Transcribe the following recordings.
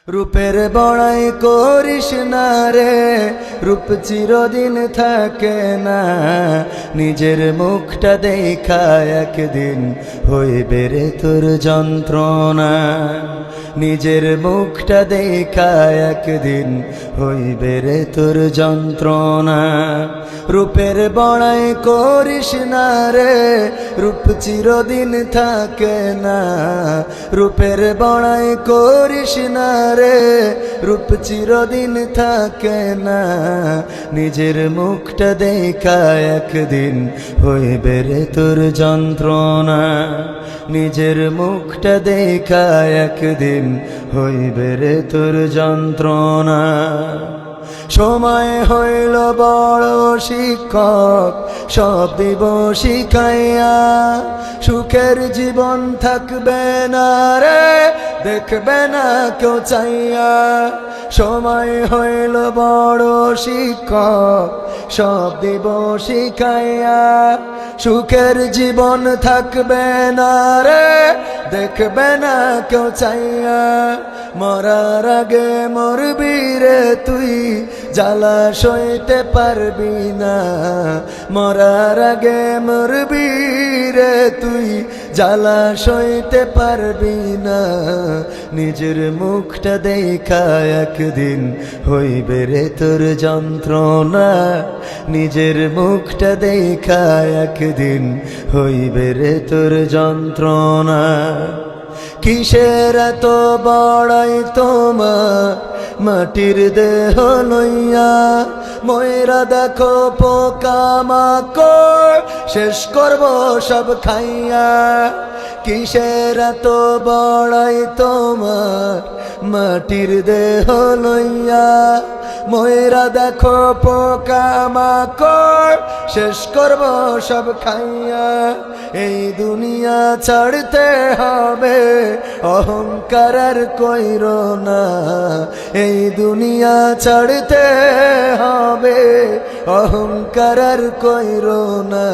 রূপের বড়াই করিস না রে, রূপ চিরদিন থাকে না। নিজের মুখটা দেখা একদিন হইবে রে তোর যন্ত্রণা। নিজের মুখটা দেখা একদিন হইবে রে তোর যন্ত্রণা। রূপের বড়াই করিস না রে, রূপ চিরদিন থাকে না। রূপের বড়াই করিস না রে, রূপ চিরদিন থাকে না। নিজের মুখটা দেখা একদিন হইবে রে তোর যন্ত্রণা। নিজের মুখটা দেখা একদিন হইবে রে তোর যন্ত্রণা। সময় হইল বড় শিক্ষক, সব দিব শিখাইয়া। সুখের জীবন থাকবে না রে, দেখবে না কেউ চাইয়া। সময় হইল বড় শিক্ষক, সব দিব শিখাইয়া। সুখের জীবন থাকবে না রে, দেখবে না কেউ চাইয়া। মরার আগে মরবি রে তুই, জ্বালা সইতে পারবি না। মরার আগে মরবি রে তুই, জ্বালা সইতে পারবি না। নিজের মুখটা দেখা একদিন হইবে রে তোর যন্ত্রণা। নিজের মুখটা দেখা একদিন হইবে রে তোর যন্ত্রণা। কিসের এত বড়াই তোমার মাটির দেহ লইয়া? ময়রা দেখো পোকামাকড়, শেষ করব সব খাইয়া। কিসের এত বড়াই তোমার মাটির দেহ লইয়া? ময়রা দেখো পোকামাকড়, শেষ করব সব খাইয়া। এই দুনিয়া ছাড়তে হবে, অহংকার আর কইরো না। এই দুনিয়া ছাড়তে হবে, অহংকার আর কইরো না।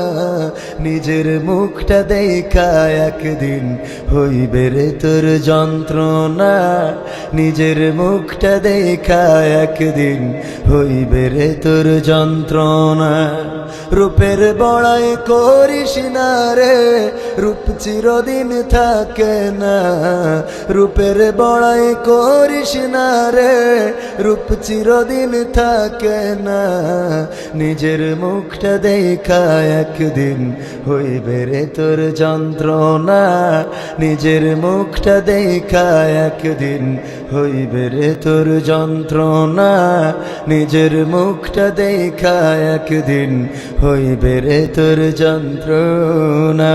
নিজের মুখটা দেখা একদিন হইবে রে তোর যন্ত্রণা। নিজের মুখটা দেখা একদিন হইবে রে তোর যন্ত্রণা। রূপের বড়াই করিস না রে, রূপ চিরদিন থাকে না। রূপের বড়াই করিস না রে, রূপ চিরদিন থাকে না। নিজের মুখটা দেখা একদিন হইবে রে তোর যন্ত্রণা। নিজের মুখটা দেখা একদিন হইবে রে তোর যন্ত্রণা। নিজের মুখটা দেখা একদিন হইবে রে তোর যন্ত্রণা।